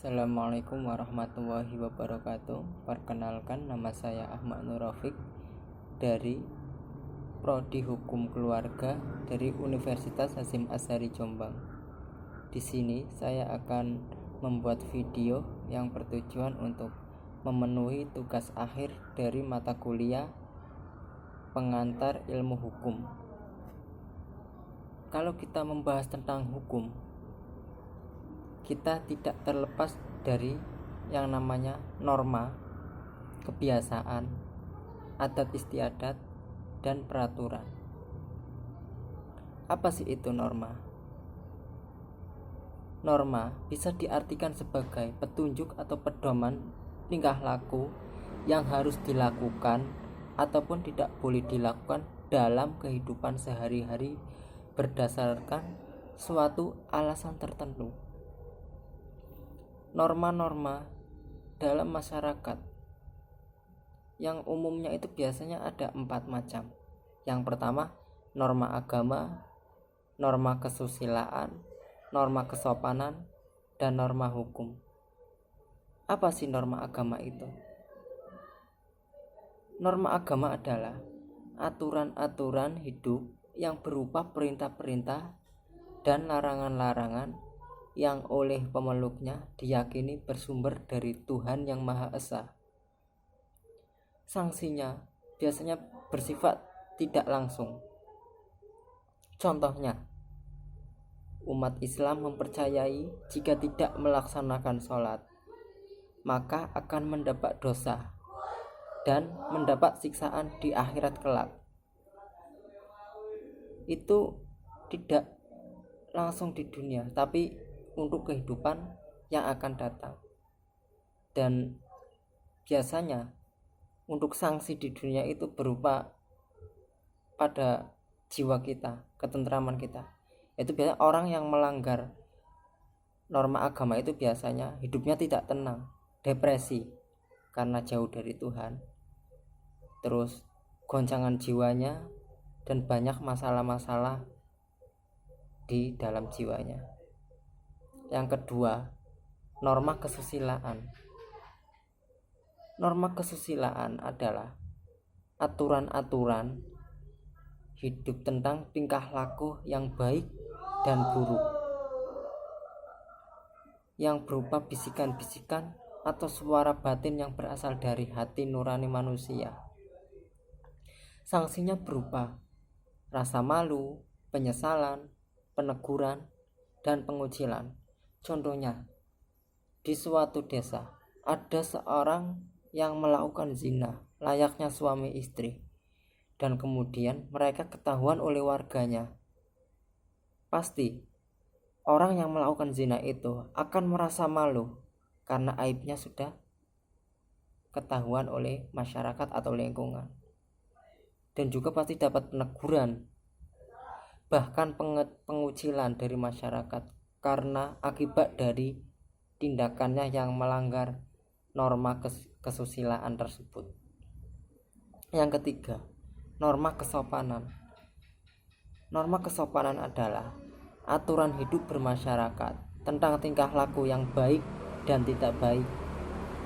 Assalamualaikum warahmatullahi wabarakatuh. Perkenalkan, nama saya Ahmad Nur Rafiq dari Prodi Hukum Keluarga dari Universitas Hasyim Asy'ari Jombang. Di sini saya akan membuat video yang bertujuan untuk memenuhi tugas akhir dari mata kuliah pengantar ilmu hukum. Kalau kita membahas tentang hukum, kita tidak terlepas dari yang namanya norma, kebiasaan, adat istiadat, dan peraturan. Apa sih itu norma? Norma bisa diartikan sebagai petunjuk atau pedoman tingkah laku yang harus dilakukan ataupun tidak boleh dilakukan dalam kehidupan sehari-hari berdasarkan suatu alasan tertentu. Norma-norma dalam masyarakat yang umumnya itu biasanya ada 4 macam. Yang pertama, norma agama, norma kesusilaan, norma kesopanan, dan norma hukum. Apa sih norma agama itu? Norma agama adalah aturan-aturan hidup yang berupa perintah-perintah dan larangan-larangan yang oleh pemeluknya diyakini bersumber dari Tuhan Yang Maha Esa. Sanksinya biasanya bersifat tidak langsung. Contohnya, umat Islam mempercayai jika tidak melaksanakan sholat, maka akan mendapat dosa dan mendapat siksaan di akhirat kelak. Itu tidak langsung di dunia, tapi untuk kehidupan yang akan datang. Dan biasanya untuk sanksi di dunia itu berupa pada jiwa kita, ketentraman kita. Itu biasanya orang yang melanggar norma agama itu biasanya hidupnya tidak tenang, depresi karena jauh dari Tuhan, terus goncangan jiwanya, dan banyak masalah-masalah di dalam jiwanya. Yang kedua, norma kesusilaan. Norma kesusilaan adalah aturan-aturan hidup tentang tingkah laku yang baik dan buruk, yang berupa bisikan-bisikan atau suara batin yang berasal dari hati nurani manusia. Sanksinya berupa rasa malu, penyesalan, peneguran, dan pengucilan. Contohnya, di suatu desa ada seorang yang melakukan zina layaknya suami istri, dan kemudian mereka ketahuan oleh warganya. Pasti orang yang melakukan zina itu akan merasa malu karena aibnya sudah ketahuan oleh masyarakat atau lingkungan, dan juga pasti dapat peneguran, bahkan pengucilan dari masyarakat karena akibat dari tindakannya yang melanggar norma kesusilaan tersebut. Yang ketiga, norma kesopanan. Norma kesopanan adalah aturan hidup bermasyarakat tentang tingkah laku yang baik dan tidak baik,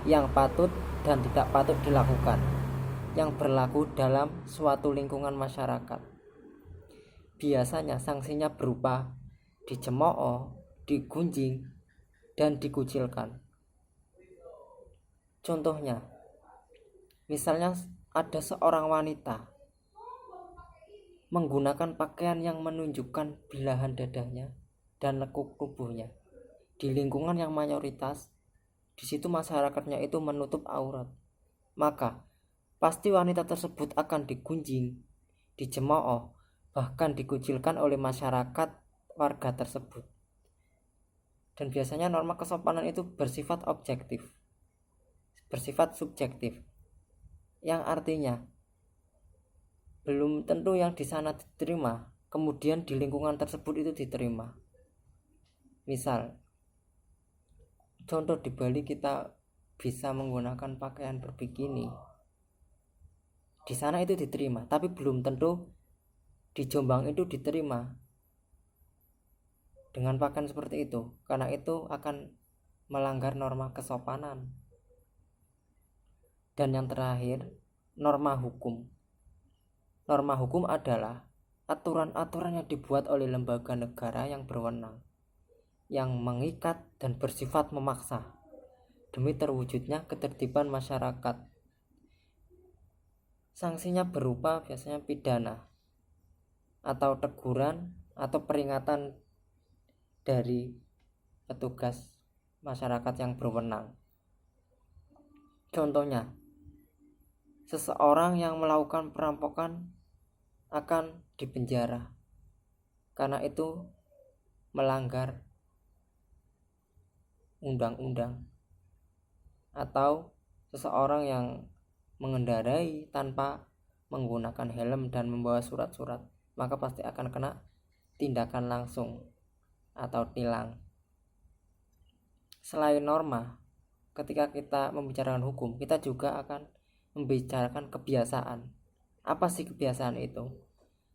yang patut dan tidak patut dilakukan, yang berlaku dalam suatu lingkungan masyarakat. Biasanya sanksinya berupa dicemooh, digunjing, dan dikucilkan. Contohnya, misalnya ada seorang wanita menggunakan pakaian yang menunjukkan belahan dadanya dan lekuk tubuhnya di lingkungan yang mayoritas di situ masyarakatnya itu menutup aurat, maka pasti wanita tersebut akan digunjing, dicemooh, bahkan dikucilkan oleh masyarakat warga tersebut. Dan biasanya norma kesopanan itu bersifat objektif, bersifat subjektif, yang artinya belum tentu yang di sana diterima kemudian di lingkungan tersebut itu diterima. Misal, contoh di Bali kita bisa menggunakan pakaian berbikini, di sana itu diterima, tapi belum tentu di Jombang itu diterima dengan pakaian seperti itu, karena itu akan melanggar norma kesopanan. Dan yang terakhir, norma hukum. Norma hukum adalah aturan-aturan yang dibuat oleh lembaga negara yang berwenang, yang mengikat dan bersifat memaksa demi terwujudnya ketertiban masyarakat. Sanksinya berupa biasanya pidana atau teguran atau peringatan dari petugas masyarakat yang berwenang. Contohnya, seseorang yang melakukan perampokan akan dipenjara karena itu melanggar undang-undang, atau seseorang yang mengendarai tanpa menggunakan helm dan membawa surat-surat, maka pasti akan kena tindakan langsung atau tilang. Selain norma, ketika kita membicarakan hukum, kita juga akan membicarakan kebiasaan. Apa sih kebiasaan itu?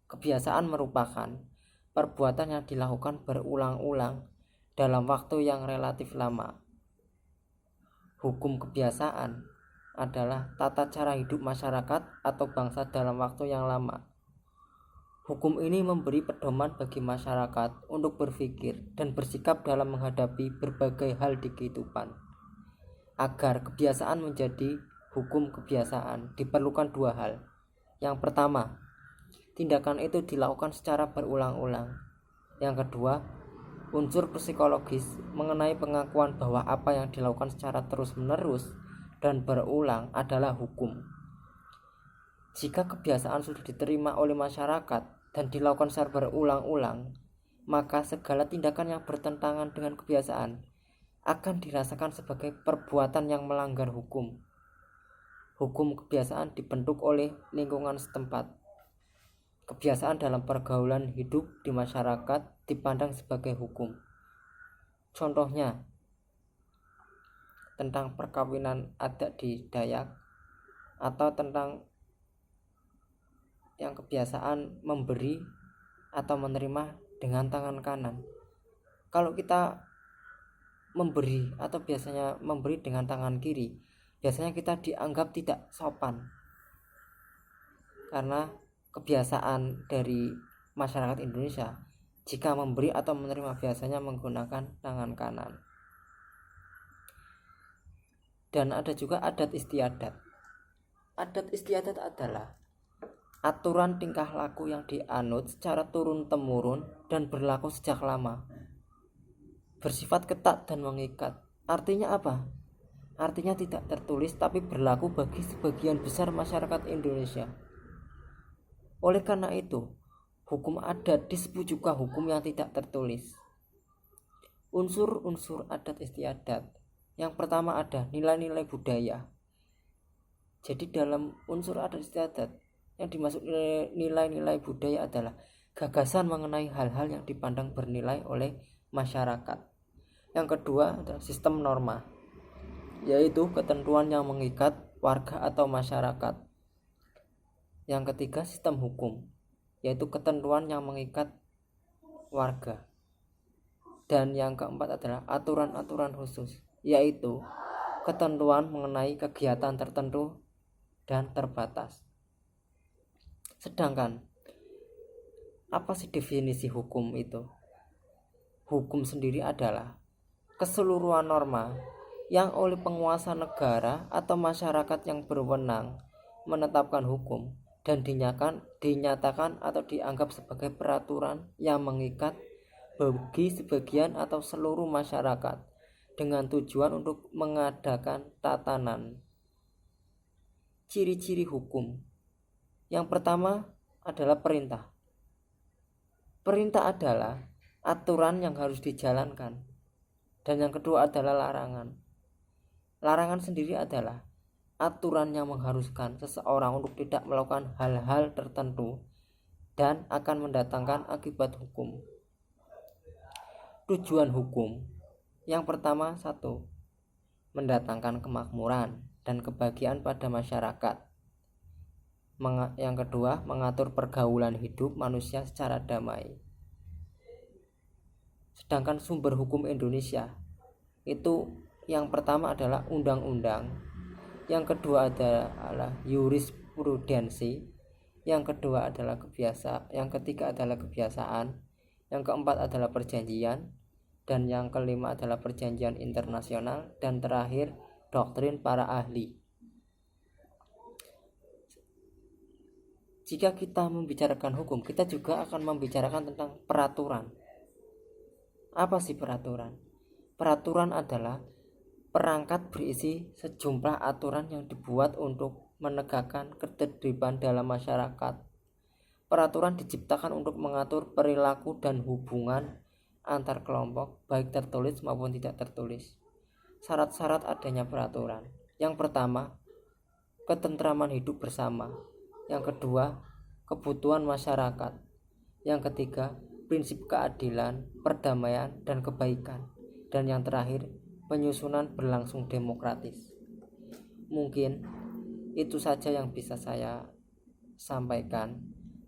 Kebiasaan merupakan perbuatan yang dilakukan berulang-ulang dalam waktu yang relatif lama. Hukum kebiasaan adalah tata cara hidup masyarakat atau bangsa dalam waktu yang lama. Hukum ini memberi pedoman bagi masyarakat untuk berpikir dan bersikap dalam menghadapi berbagai hal di kehidupan. Agar kebiasaan menjadi hukum kebiasaan, diperlukan dua hal. Yang pertama, tindakan itu dilakukan secara berulang-ulang. Yang kedua, unsur psikologis mengenai pengakuan bahwa apa yang dilakukan secara terus-menerus dan berulang adalah hukum. Jika kebiasaan sudah diterima oleh masyarakat dan dilakukan secara berulang-ulang, maka segala tindakan yang bertentangan dengan kebiasaan akan dirasakan sebagai perbuatan yang melanggar hukum. Hukum kebiasaan dibentuk oleh lingkungan setempat. Kebiasaan dalam pergaulan hidup di masyarakat dipandang sebagai hukum. Contohnya, tentang perkawinan adat di Dayak, atau tentang yang kebiasaan memberi atau menerima dengan tangan kanan. Kalau kita memberi atau biasanya memberi dengan tangan kiri, biasanya kita dianggap tidak sopan karena kebiasaan dari masyarakat Indonesia jika memberi atau menerima biasanya menggunakan tangan kanan. Dan ada juga adat istiadat. Adat istiadat adalah aturan tingkah laku yang dianut secara turun-temurun dan berlaku sejak lama. Bersifat ketat dan mengikat. Artinya apa? Artinya tidak tertulis tapi berlaku bagi sebagian besar masyarakat Indonesia. Oleh karena itu, hukum adat disebut juga hukum yang tidak tertulis. Unsur-unsur adat istiadat. Yang pertama ada nilai-nilai budaya. Jadi dalam unsur adat istiadat yang dimaksud nilai-nilai budaya adalah gagasan mengenai hal-hal yang dipandang bernilai oleh masyarakat. Yang kedua adalah sistem norma, yaitu ketentuan yang mengikat warga atau masyarakat. Yang ketiga sistem hukum, yaitu ketentuan yang mengikat warga. Dan yang keempat adalah aturan-aturan khusus, yaitu ketentuan mengenai kegiatan tertentu dan terbatas. Sedangkan apa sih definisi hukum itu? Hukum sendiri adalah keseluruhan norma yang oleh penguasa negara atau masyarakat yang berwenang menetapkan hukum dan dinyatakan atau dianggap sebagai peraturan yang mengikat bagi sebagian atau seluruh masyarakat dengan tujuan untuk mengadakan tatanan. Ciri-ciri hukum. Yang pertama adalah perintah. Perintah adalah aturan yang harus dijalankan. Dan yang kedua adalah larangan. Larangan sendiri adalah aturan yang mengharuskan seseorang untuk tidak melakukan hal-hal tertentu dan akan mendatangkan akibat hukum. Tujuan hukum. Yang pertama, 1. Mendatangkan kemakmuran dan kebahagiaan pada masyarakat. Yang kedua, mengatur pergaulan hidup manusia secara damai. Sedangkan sumber hukum Indonesia Itu yang pertama adalah undang-undang, yang kedua adalah jurisprudensi, yang kedua adalah yang ketiga adalah kebiasaan, yang keempat adalah perjanjian, dan yang kelima adalah perjanjian internasional, dan terakhir doktrin para ahli. Jika kita membicarakan hukum, kita juga akan membicarakan tentang peraturan. Apa sih peraturan? Peraturan adalah perangkat berisi sejumlah aturan yang dibuat untuk menegakkan ketertiban dalam masyarakat. Peraturan diciptakan untuk mengatur perilaku dan hubungan antar kelompok, baik tertulis maupun tidak tertulis. Syarat-syarat adanya peraturan. Yang pertama, ketentraman hidup bersama. Yang kedua, kebutuhan masyarakat. Yang ketiga, prinsip keadilan, perdamaian, dan kebaikan. Dan yang terakhir, penyusunan berlangsung demokratis. Mungkin itu saja yang bisa saya sampaikan.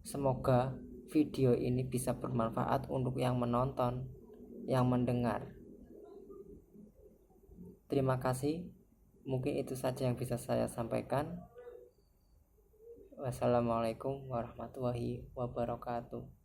Semoga video ini bisa bermanfaat untuk yang menonton, yang mendengar. Terima kasih. Mungkin itu saja yang bisa saya sampaikan. Wassalamualaikum warahmatullahi wabarakatuh.